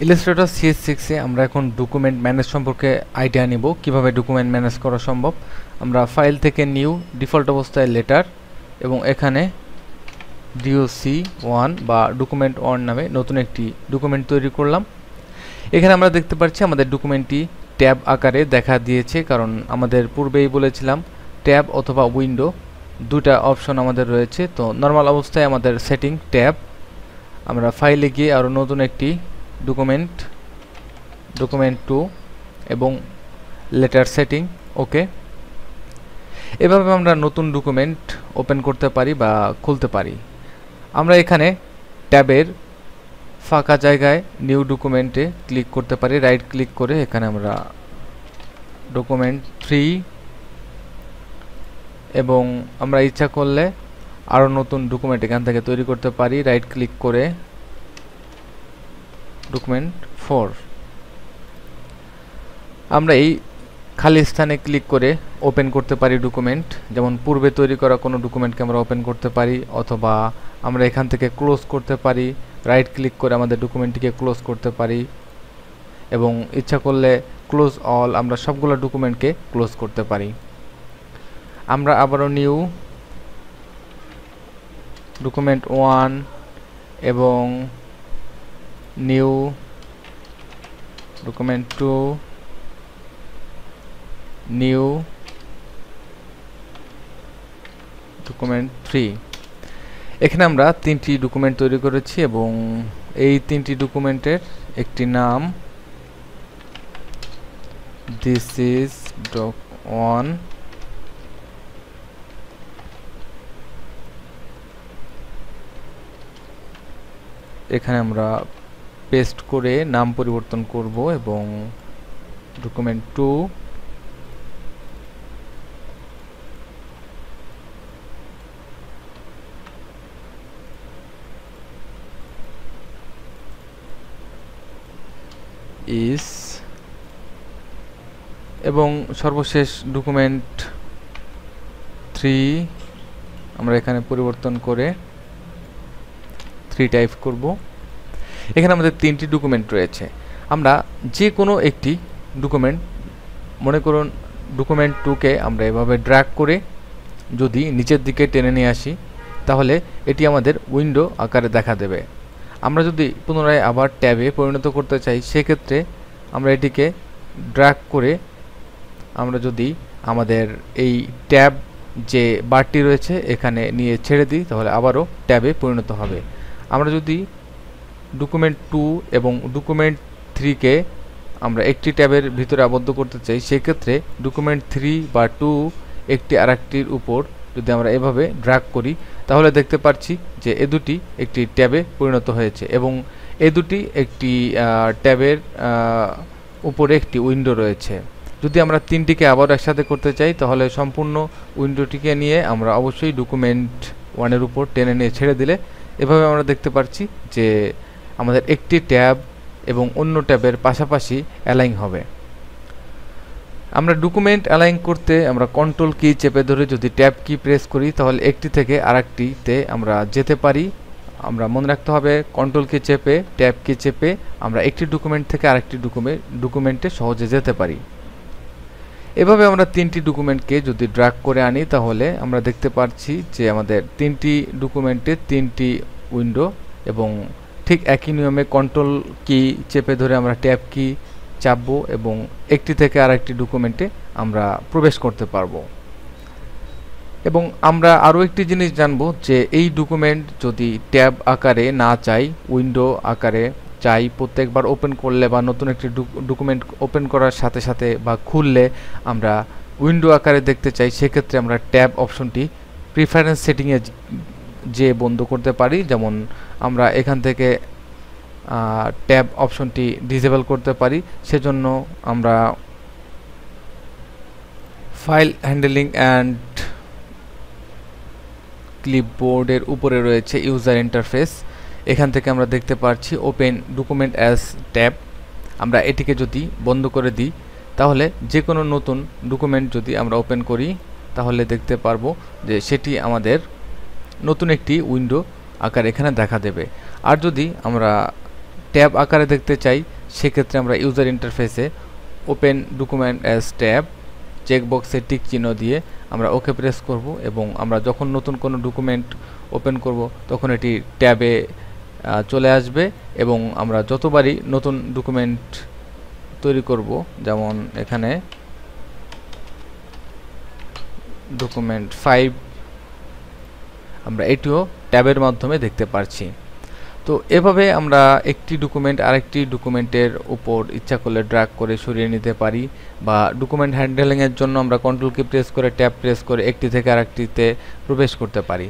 Illustrator CS6 এ আমরা এখন document manage সম্পর্কে আইডিয়া নিব কিভাবে ডকুমেন্ট ম্যানেজ করা সম্ভব। আমরা ফাইল থেকে নিউ ডিফল্ট অবস্থায় লেটার এবং এখানে doc1 বা ডকুমেন্ট 1 নামে নতুন একটি ডকুমেন্ট তৈরি করলাম। এখানে আমরা দেখতে পাচ্ছি আমাদের ডকুমেন্টটি ট্যাব আকারে দেখা দিয়েছে, কারণ আমাদের পূর্বেই বলেছিলাম ট্যাব অথবা উইন্ডো দুটা অপশন আমাদের রয়েছে। তো নরমাল অবস্থায় আমাদের সেটিং ট্যাব। আমরা ফাইলে গিয়ে আরও নতুন একটি ডকুমেন্ট 2 এবং লেটার সেটিং ওকে। এভাবে আমরা নতুন ডকুমেন্ট ওপেন করতে পারি বা খুলতে পারি। আমরা এখানে ট্যাবের ফাঁকা জায়গায় নিউ ডকুমেন্টে ক্লিক করতে পারি, রাইট ক্লিক করে এখানে আমরা ডকুমেন্ট 3 এবং আমরা ইচ্ছা করলে আরও নতুন ডকুমেন্ট এখান থেকে তৈরি করতে পারি, রাইট ক্লিক করে ডকুমেন্ট 4। আমরা এই খালি স্থানে ক্লিক করে ওপেন করতে পারি ডকুমেন্ট, যেমন পূর্বে তৈরি করা কোনো ডকুমেন্টকে আমরা ওপেন করতে পারি, অথবা আমরা এখান থেকে ক্লোজ করতে পারি, রাইট ক্লিক করে আমাদের ডকুমেন্টটিকে ক্লোজ করতে পারি এবং ইচ্ছা করলে ক্লোজ অল আমরা সবগুলো ডকুমেন্টকে ক্লোজ করতে পারি। আমরা আবারও নিউ ডকুমেন্ট 1 এবং নিউ ডকুমেন্ট 2 নিউ ডকুমেন্ট 3 এখানে আমরা তিনটি ডকুমেন্ট তৈরি করেছি এবং এই তিনটি ডকুমেন্টের একটি নাম দিস ইজ doc1 এখানে আমরা পেস্ট করে নাম পরিবর্তন করব এবং ডকুমেন্ট 2 ইস এবং সর্বশেষ ডকুমেন্ট 3 আমরা এখানে পরিবর্তন করে 3 টাইপ করব। এখানে আমাদের তিনটি ডকুমেন্ট রয়েছে। আমরা যে কোনো একটি ডকুমেন্ট, মনে করুন ডকুমেন্ট 2কে আমরা এভাবে ড্র্যাগ করে যদি নিচের দিকে টেনে নিয়ে আসি তাহলে এটি আমাদের উইন্ডো আকারে দেখা দেবে। আমরা যদি পুনরায় আবার ট্যাবে পরিণত করতে চাই সেক্ষেত্রে আমরা এটিকে ড্র্যাগ করে আমরা যদি আমাদের এই ট্যাব যে বারটি রয়েছে এখানে নিয়ে ছেড়ে দিই তাহলে আবারও ট্যাবে পরিণত হবে। আমরা যদি ডকুমেন্ট 2 এবং ডকুমেন্ট 3কে আমরা একটি ট্যাবের ভিতরে আবদ্ধ করতে চাই সেক্ষেত্রে ডকুমেন্ট 3 বা 2 একটি আরেকটির উপর যদি আমরা এভাবে ড্র্যাগ করি তাহলে দেখতে পাচ্ছি যে এ দুটি একটি ট্যাবে পরিণত হয়েছে এবং এ দুটি একটি ট্যাবের উপরে একটি উইন্ডো রয়েছে। যদি আমরা তিনটিকে আবার একসাথে করতে চাই তাহলে সম্পূর্ণ উইন্ডোটিকে নিয়ে আমরা অবশ্যই ডকুমেন্ট 1 এর উপর টেনে নিয়ে ছেড়ে দিলে এভাবে আমরা দেখতে পাচ্ছি যে আমাদের একটি ট্যাব এবং অন্য ট্যাবের পাশাপাশি অ্যালাইন হবে। আমরা ডকুমেন্ট অ্যালাইন করতে আমরা কন্ট্রোল কি চেপে ধরে যদি ট্যাব কি প্রেস করি তাহলে একটি থেকে আরেকটিতে আমরা যেতে পারি। আমরা মনে রাখতে হবে কন্ট্রোল কি চেপে ট্যাব কি চেপে আমরা একটি ডকুমেন্ট থেকে আরেকটি ডকুমেন্টে সহজে যেতে পারি। এভাবে আমরা তিনটি ডকুমেন্টকে যদি ড্র্যাগ করে আনি তাহলে আমরা দেখতে পাচ্ছি যে আমাদের তিনটি ডকুমেন্টে তিনটি উইন্ডো এবং ঠিক একই নিয়মে কন্ট্রোল কি চেপে ধরে আমরা ট্যাব কি চাপবো এবং একটি থেকে আরেকটি ডকুমেন্টে আমরা প্রবেশ করতে পারবো। এবং আমরা আরও একটি জিনিস জানবো যে এই ডকুমেন্ট যদি ট্যাব আকারে না চাই উইন্ডো আকারে চাই, প্রত্যেকবার ওপেন করলে বা নতুন একটি ডকুমেন্ট ওপেন করার সাথে সাথে বা খুললে আমরা উইন্ডো আকারে দেখতে চাই সেক্ষেত্রে আমরা ট্যাব অপশনটি প্রিফারেন্স সেটিংয়ে যে বন্ধ করতে পারি। যেমন আমরা এখান থেকে ট্যাব অপশনটি ডিসেবল করতে পারি, সেজন্য আমরা ফাইল হ্যান্ডলিং অ্যান্ড ক্লিপবোর্ডের উপরে রয়েছে ইউজার ইন্টারফেস, এখান থেকে আমরা দেখতে পাচ্ছি ওপেন ডকুমেন্ট অ্যাজ ট্যাব। আমরা এটিকে যদি বন্ধ করে দিই তাহলে যে কোনো নতুন ডকুমেন্ট যদি আমরা ওপেন করি তাহলে দেখতে পারবো যে সেটি আমাদের নতুন একটি উইন্ডো আকার এখানে দেখা দেবে। আর যদি আমরা ট্যাব আকারে দেখতে চাই সেক্ষেত্রে আমরা ইউজার ইন্টারফেসে ওপেন ডকুমেন্ট অ্যাজ ট্যাব চেকবক্সে টিক চিহ্ন দিয়ে আমরা ওকে প্রেস করব এবং আমরা যখন নতুন কোনো ডকুমেন্ট ওপেন করব তখন এটি ট্যাবে চলে আসবে এবং আমরা যতবারই নতুন ডকুমেন্ট তৈরি করব, যেমন এখানে ডকুমেন্ট 5 আমরা এটিও ট্যাবের মাধ্যমে দেখতে পারছি। তো এভাবে আমরা একটি ডকুমেন্ট আরেকটি ডকুমেন্টের উপর ইচ্ছা করলে ড্র্যাগ করে সরিয়ে নিতে পারি, বা ডকুমেন্ট হ্যান্ডেলিংয়ের জন্য আমরা কন্ট্রোল কি প্রেস করে ট্যাব প্রেস করে একটি থেকে আরেকটিতে প্রবেশ করতে পারি।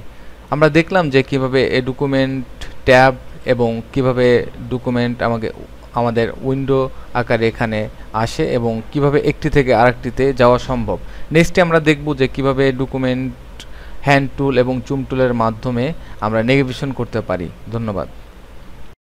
আমরা দেখলাম যে কিভাবে এই ডকুমেন্ট ট্যাব এবং কিভাবে ডকুমেন্ট আমাদের উইন্ডো আকারে এখানে আসে এবং কিভাবে একটি থেকে আরেকটিতে যাওয়া সম্ভব। নেক্সটে আমরা দেখব যে কিভাবে ডকুমেন্ট হ্যান্ড টুল এবং জুম টুলের মাধ্যমে আমরা নেভিগেশন করতে পারি। ধন্যবাদ।